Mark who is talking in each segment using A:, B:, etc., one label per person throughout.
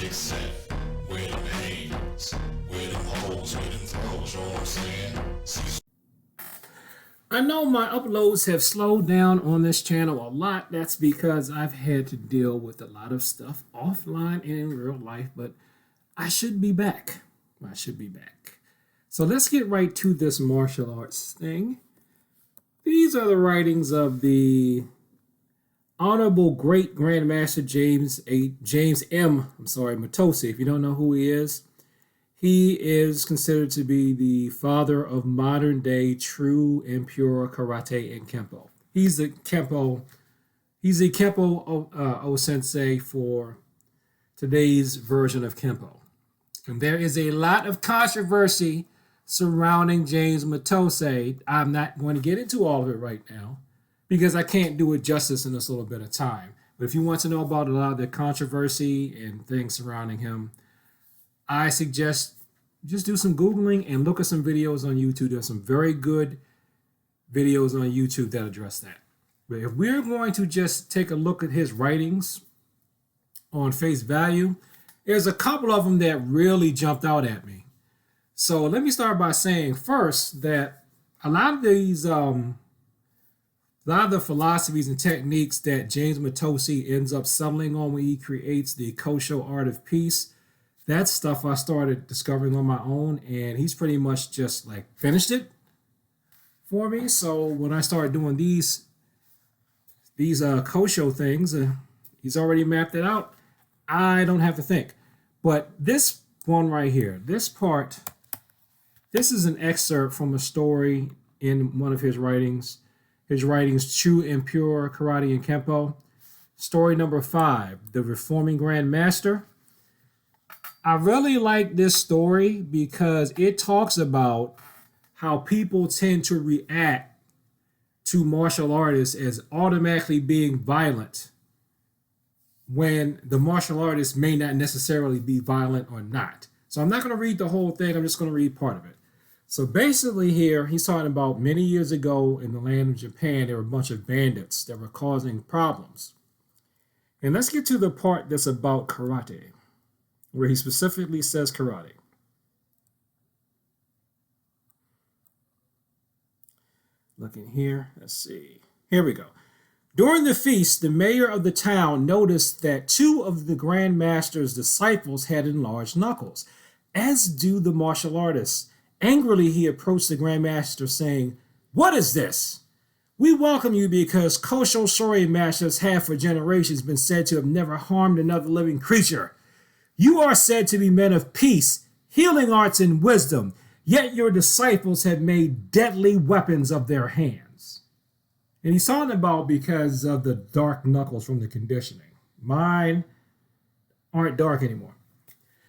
A: accept, where them hands, where them holes, where them throws, you know what I'm saying?
B: I know my uploads have slowed down on this channel a lot. That's because I've had to deal with a lot of stuff offline and in real life, but I should be back. I should be back. So let's get right to this martial arts thing. These are the writings of the Honorable Great Grandmaster James Mitose. If you don't know who he is considered to be the father of modern day true and pure karate and kempo. He's the kempo O Sensei for today's version of kempo. And there is a lot of controversy surrounding James Mitose. I'm not going to get into all of it right now because I can't do it justice in this little bit of time. But if you want to know about a lot of the controversy and things surrounding him, I suggest just do some Googling and look at some videos on YouTube. There's some very good videos on YouTube that address that. But if we're going to just take a look at his writings on face value, there's a couple of them that really jumped out at me. So let me start by saying first that a lot of the philosophies and techniques that James Mitose ends up settling on when he creates the Kosho art of peace, that stuff I started discovering on my own, and he's pretty much just like finished it for me. So when I started doing these Kosho things, he's already mapped it out. I don't have to think. But this one right here, this part, this is an excerpt from a story in one of his writings. His writings, True and Pure Karate and Kempo. Story number 5, The Reforming Grand Master. I really like this story because it talks about how people tend to react to martial artists as automatically being violent when the martial artist may not necessarily be violent or not. So I'm not going to read the whole thing. I'm just going to read part of it. So basically here, he's talking about many years ago in the land of Japan, there were a bunch of bandits that were causing problems. And let's get to the part that's about karate, where he specifically says karate. Looking here, let's see. Here we go. During the feast, the mayor of the town noticed that 2 of the Grand Master's disciples had enlarged knuckles, as do the martial artists. Angrily, he approached the Grand Master saying, "What is this? We welcome you because Kosho Shori masters have for generations been said to have never harmed another living creature. You are said to be men of peace, healing arts, and wisdom, yet your disciples have made deadly weapons of their hands." And he's talking about because of the dark knuckles from the conditioning. Mine aren't dark anymore.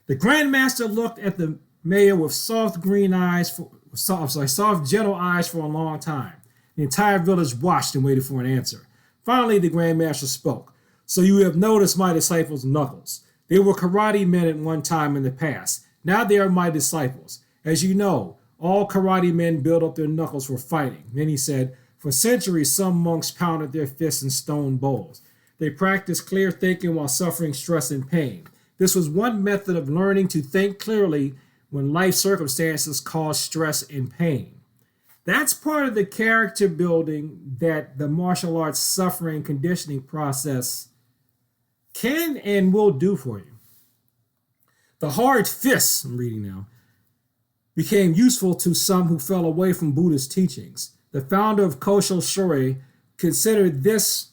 B: The Grandmaster looked at the mayor with soft, gentle eyes for a long time. The entire village watched and waited for an answer. Finally, the Grandmaster spoke. "So you have noticed my disciples' knuckles. They were karate men at one time in the past. Now they are my disciples. As you know, all karate men build up their knuckles for fighting." Then he said, "For centuries, some monks pounded their fists in stone bowls. They practiced clear thinking while suffering stress and pain. This was one method of learning to think clearly when life circumstances cause stress and pain." That's part of the character building that the martial arts suffering conditioning process can and will do for you. The hard fists, I'm reading now, became useful to some who fell away from Buddhist teachings. The founder of Kosho Shori considered this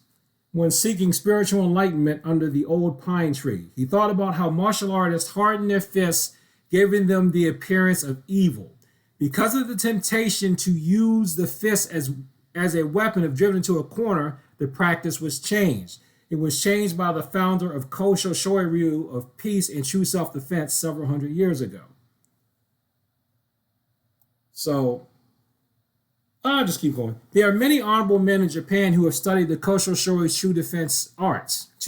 B: when seeking spiritual enlightenment under the old pine tree. He thought about how martial artists hardened their fists, giving them the appearance of evil. Because of the temptation to use the fist as a weapon if driven into a corner, the practice was changed. It was changed by the founder of Kosho Shori Ryu of peace and true self-defense several hundred years ago. So, I'll just keep going. There are many honorable men in Japan who have studied the Kosho Shori's true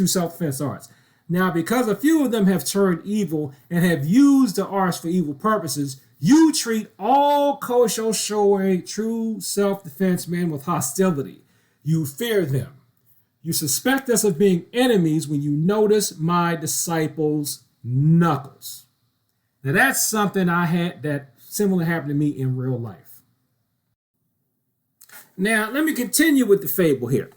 B: self-defense arts. Now, because a few of them have turned evil and have used the arts for evil purposes, you treat all Kosho Shori true self-defense men with hostility. You fear them. You suspect us of being enemies when you notice my disciples' Knuckles. Now that's something I had that similar happened to me in real life. Now let me continue with the fable here.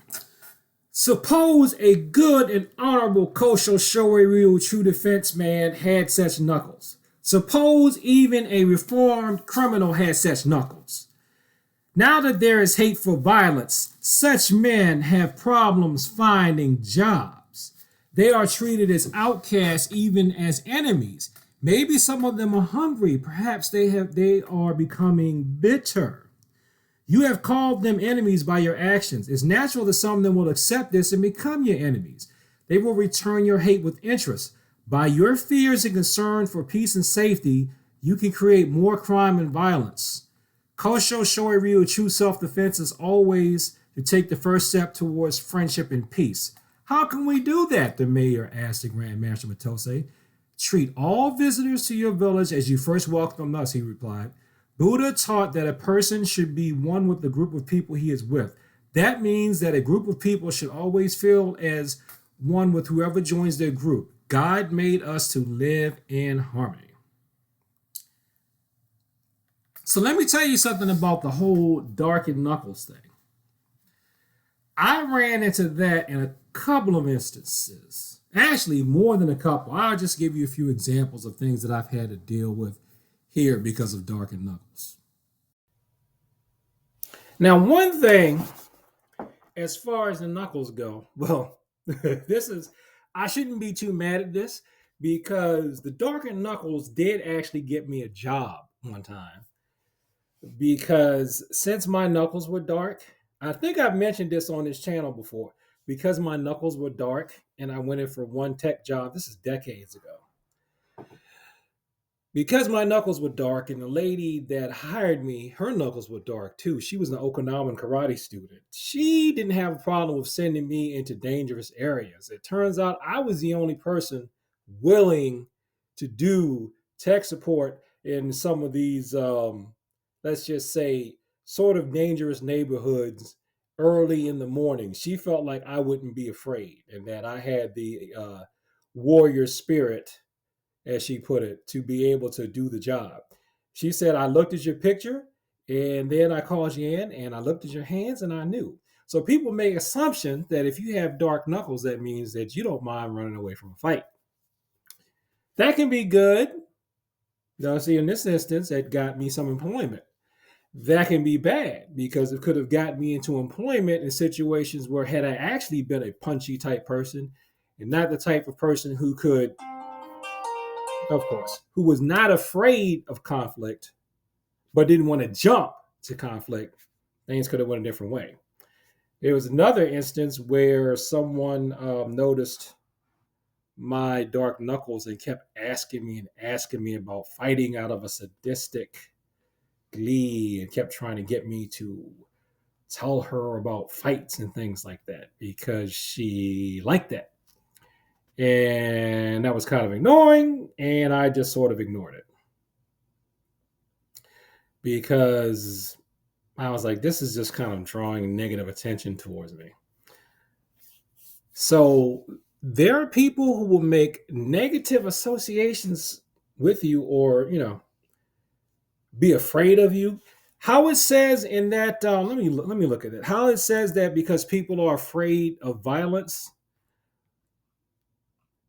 B: Suppose a good and honorable Kosho Shoiryu true defense man had such knuckles. Suppose even a reformed criminal had such knuckles. Now that there is hateful violence, such men have problems finding jobs. They are treated as outcasts, even as enemies. Maybe some of them are hungry. Perhaps they are becoming bitter. You have called them enemies by your actions. It's natural that some of them will accept this and become your enemies. They will return your hate with interest. By your fears and concern for peace and safety, you can create more crime and violence. Kosho Shoiryu true self-defense is always to take the first step towards friendship and peace. How can we do that? The mayor asked the Grand Master Mitose. Treat all visitors to your village as you first welcome us, he replied. Buddha taught that a person should be one with the group of people he is with. That means that a group of people should always feel as one with whoever joins their group. God made us to live in harmony. So let me tell you something about the whole Dark and Knuckles thing. I ran into that in a couple of instances. Actually, more than a couple. I'll just give you a few examples of things that I've had to deal with here because of Dark and Knuckles. Now, one thing, as far as the Knuckles go, well, I shouldn't be too mad at this because the Dark and Knuckles did actually get me a job one time. Because since my knuckles were dark, I think I've mentioned this on this channel before. Because my knuckles were dark and I went in for one tech job, this is decades ago. Because my knuckles were dark and the lady that hired me, her knuckles were dark too. She was an Okinawan karate student. She didn't have a problem with sending me into dangerous areas. It turns out I was the only person willing to do tech support in some of these, let's just say, sort of dangerous neighborhoods early in the morning. She felt like I wouldn't be afraid and that I had the warrior spirit, as she put it, to be able to do the job. She said, I looked at your picture and then I called you in and I looked at your hands and I knew. So people make assumption that if you have dark knuckles, that means that you don't mind running away from a fight. That can be good. Now, see, in this instance, it got me some employment. That can be bad because it could have gotten me into employment in situations where had I actually been a punchy type person and not the type of person who could, of course, who was not afraid of conflict, but didn't want to jump to conflict, things could have went a different way. There was another instance where someone noticed my dark knuckles and kept asking me about fighting out of a sadistic glee and kept trying to get me to tell her about fights and things like that because she liked that. And that was kind of annoying, and I just sort of ignored it because I was like, this is just kind of drawing negative attention towards me. So there are people who will make negative associations with you or, be afraid of you. How it says in that, let me look at it. How it says that because people are afraid of violence,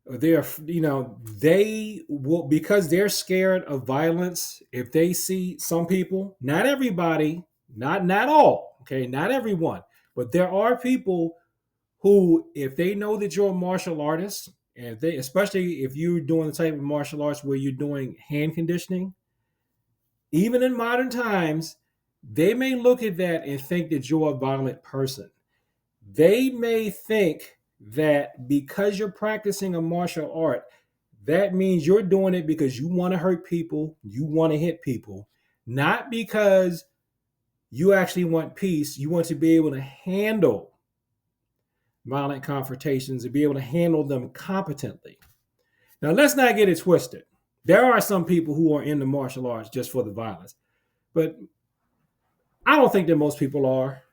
B: they will, because they're scared of violence. If they see some people, not everybody, not all, okay, not everyone, but there are people who, if they know that you're a martial artist, and they, especially if you're doing the type of martial arts where you're doing hand conditioning, even in modern times, they may look at that and think that you're a violent person. They may think that because you're practicing a martial art, that means you're doing it because you want to hurt people, you want to hit people, not because you actually want peace. You want to be able to handle violent confrontations and be able to handle them competently. Now, let's not get it twisted. There are some people who are in the martial arts just for the violence, but I don't think that most people are.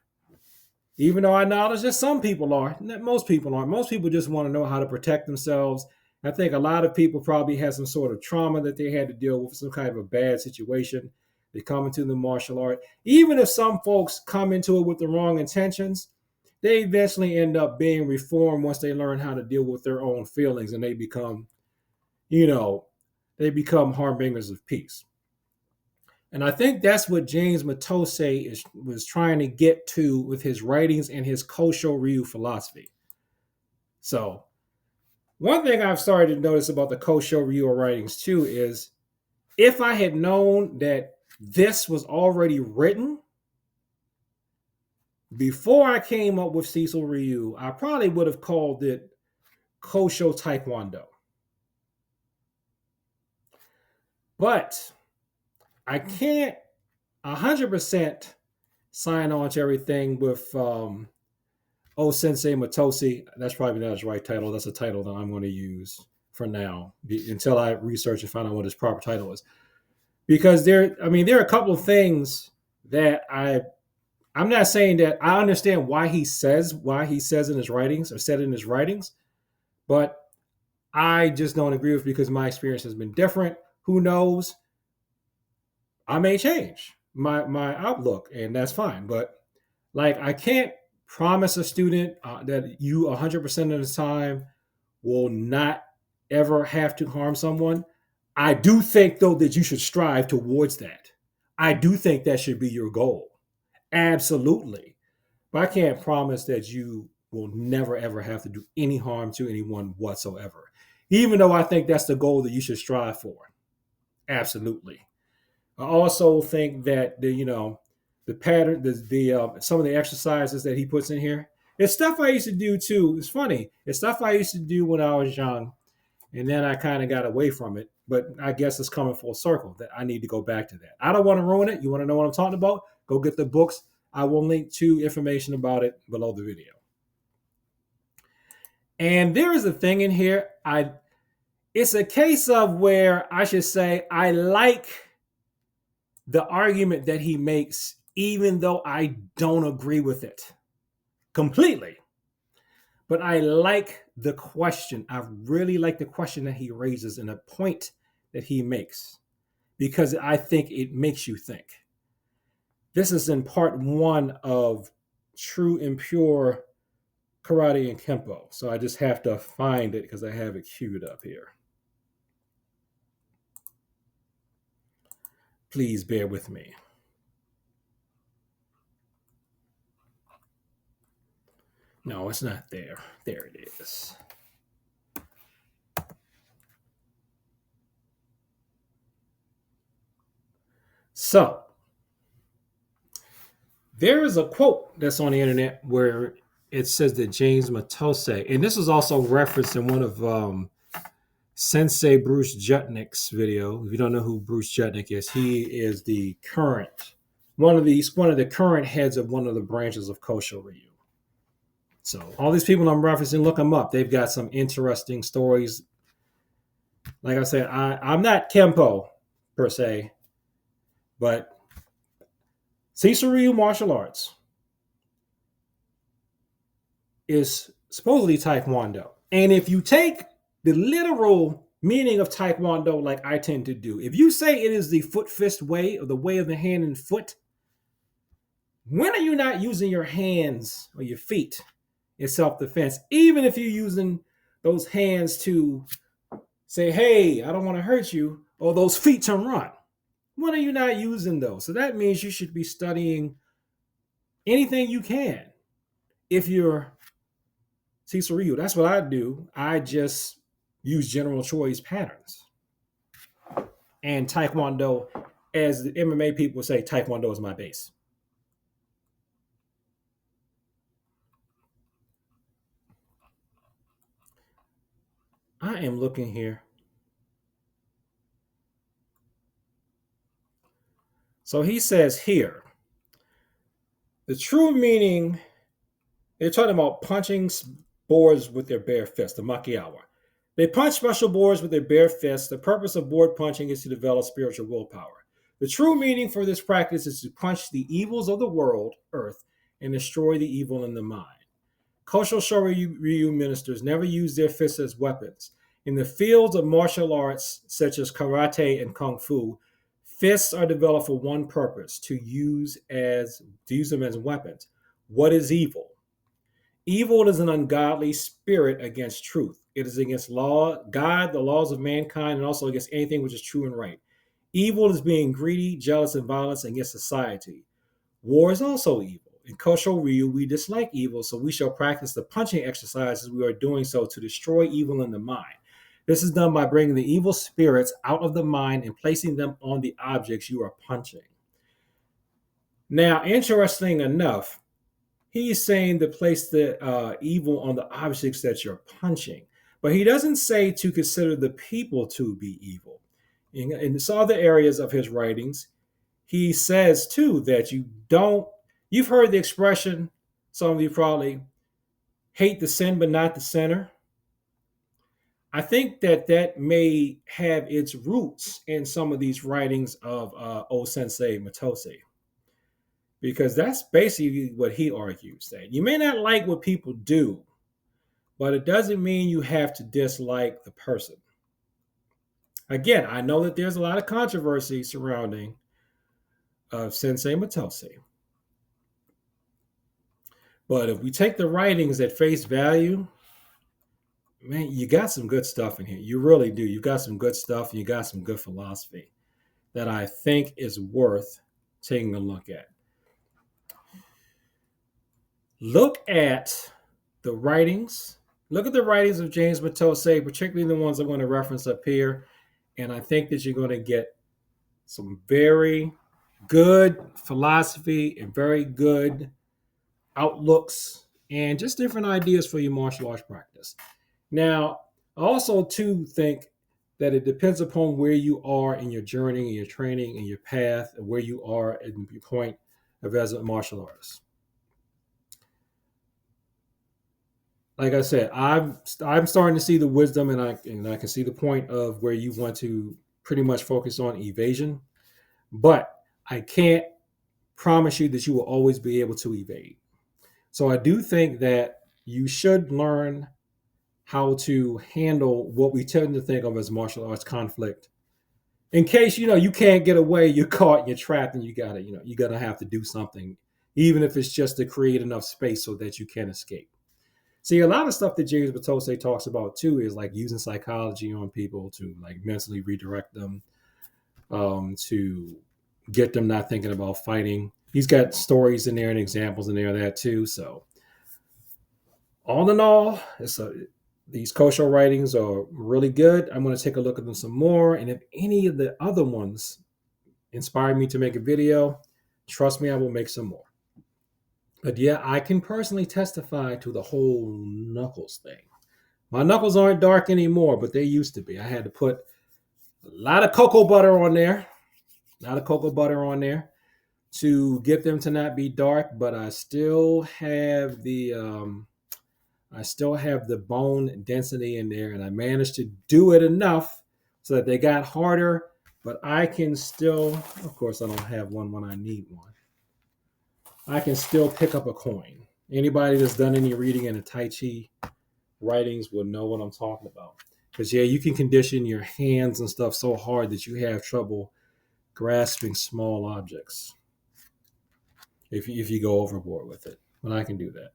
B: Even though I acknowledge that some people are, most people aren't. Most people just want to know how to protect themselves I think a lot of people probably had some sort of trauma that they had to deal with, some kind of a bad situation. They come into the martial art. Even if some folks come into it with the wrong intentions, they eventually end up being reformed once they learn how to deal with their own feelings and they become, you know, they become harbingers of peace. And I think that's what James Mitose was trying to get to with his writings and his Kosho Ryu philosophy. So, one thing I've started to notice about the Kosho Ryu writings too is if I had known that this was already written before I came up with Cecil Ryu, I probably would have called it Kosho Taekwondo. But I can't 100% sign on to everything with O Sensei Mitose. That's probably not his right title. That's a title that I'm going to use for now until I research and find out what his proper title is. Because there are a couple of things that I'm not saying that I understand why he says in his writings or said in his writings, but I just don't agree with because my experience has been different. Who knows? I may change my outlook, and that's fine. But like, I can't promise a student that you 100% of the time will not ever have to harm someone. I do think, though, that you should strive towards that. I do think that should be your goal. Absolutely. But I can't promise that you will never, ever have to do any harm to anyone whatsoever. Even though I think that's the goal that you should strive for. Absolutely. I also think that the pattern, some of the exercises that he puts in here, it's stuff I used to do too. It's funny. It's stuff I used to do when I was young, and then I kind of got away from it. But I guess it's coming full circle that I need to go back to that. I don't want to ruin it. You want to know what I'm talking about? Go get the books. I will link to information about it below the video. And there is a thing in here. It's a case of where I should say I like the argument that he makes, even though I don't agree with it completely. But I like the question. I really like the question that he raises and the point that he makes because I think it makes you think. This is in part 1 of True and Pure Karate and Kempo. So I just have to find it because I have it queued up here. Please bear with me. No, it's not there. There it is. So, there is a quote that's on the internet where it says that James Mitose, and this is also referenced in one of Sensei Bruce Jutnick's video. If you don't know who Bruce Jutnick is, he is the current one of the current heads of one of the branches of Kosho Ryu. So all these people I'm referencing, look them up. They've got some interesting stories. Like I said, I'm not Kempo per se, but Cecil Ryu martial arts is supposedly Taekwondo. And if you take the literal meaning of Taekwondo like I tend to do, if you say it is the foot fist way or the way of the hand and foot, when are you not using your hands or your feet in self-defense, even if you're using those hands to say, hey, I don't want to hurt you, or those feet to run? When are you not using those? So that means you should be studying anything you can. If you're Cecil Ryu, that's what I do. I just use general choice patterns. And Taekwondo, as the MMA people say, Taekwondo is my base. I am looking here. So he says here, the true meaning, they're talking about punching boards with their bare fists, the makiawa. They punch special boards with their bare fists. The purpose of board punching is to develop spiritual willpower. The true meaning for this practice is to punch the evils of the world, earth, and destroy the evil in the mind. Kosho Ryu ministers never use their fists as weapons. In the fields of martial arts, such as karate and kung fu, fists are developed for one purpose: to use them as weapons. What is evil? Evil is an ungodly spirit against truth. It is against God, the laws of mankind, and also against anything which is true and right. Evil is being greedy, jealous, and violent against society. War is also evil. In Kosho Ryu, we dislike evil, so we shall practice the punching exercises we are doing so to destroy evil in the mind. This is done by bringing the evil spirits out of the mind and placing them on the objects you are punching. Now, interesting enough, he's saying to place the evil on the objects that you're punching, but he doesn't say to consider the people to be evil. In some other areas of his writings, he says too that you've heard the expression, some of you probably, hate the sin but not the sinner. I think that may have its roots in some of these writings of O Sensei Mitose, because that's basically what he argues. That you may not like what people do, but it doesn't mean you have to dislike the person. Again, I know that there's a lot of controversy surrounding Sensei Mitose, but if we take the writings at face value, man, you got some good stuff in here. You really do. You got some good stuff. You got some good philosophy that I think is worth taking a look at. Look at the writings. Look at the writings of James Mitose, particularly the ones I'm going to reference up here. And I think that you're going to get some very good philosophy and very good outlooks and just different ideas for your martial arts practice. Now, I also too think that it depends upon where you are in your journey and your training and your path and where you are at your point of as a martial artist. Like I said, I'm starting to see the wisdom, and I can see the point of where you want to pretty much focus on evasion, but I can't promise you that you will always be able to evade. So I do think that you should learn how to handle what we tend to think of as martial arts conflict. In case you can't get away, you're caught, you're trapped, and you gotta have to do something, even if it's just to create enough space so that you can escape. See, a lot of stuff that James Mitose talks about too is like using psychology on people to like mentally redirect them, to get them not thinking about fighting. He's got stories in there and examples in there of that too. So, all in all, these Kosho writings are really good. I'm going to take a look at them some more, and if any of the other ones inspire me to make a video, trust me, I will make some more. But yeah, I can personally testify to the whole knuckles thing. My knuckles aren't dark anymore, but they used to be. I had to put a lot of cocoa butter on there, to get them to not be dark. But I still have the bone density in there, and I managed to do it enough so that they got harder. But I can still, of course, I don't have one when I need one. I can still pick up a coin. Anybody that's done any reading in the Tai Chi writings will know what I'm talking about. Because, yeah, you can condition your hands and stuff so hard that you have trouble grasping small objects if you go overboard with it. But I can do that.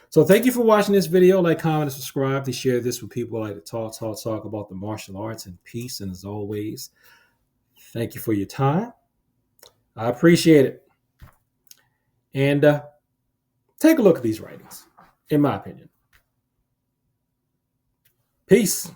B: So thank you for watching this video. Like, comment, and subscribe to share this with people who like to talk about the martial arts and peace. And as always, thank you for your time. I appreciate it. And take a look at these writings, in my opinion. Peace.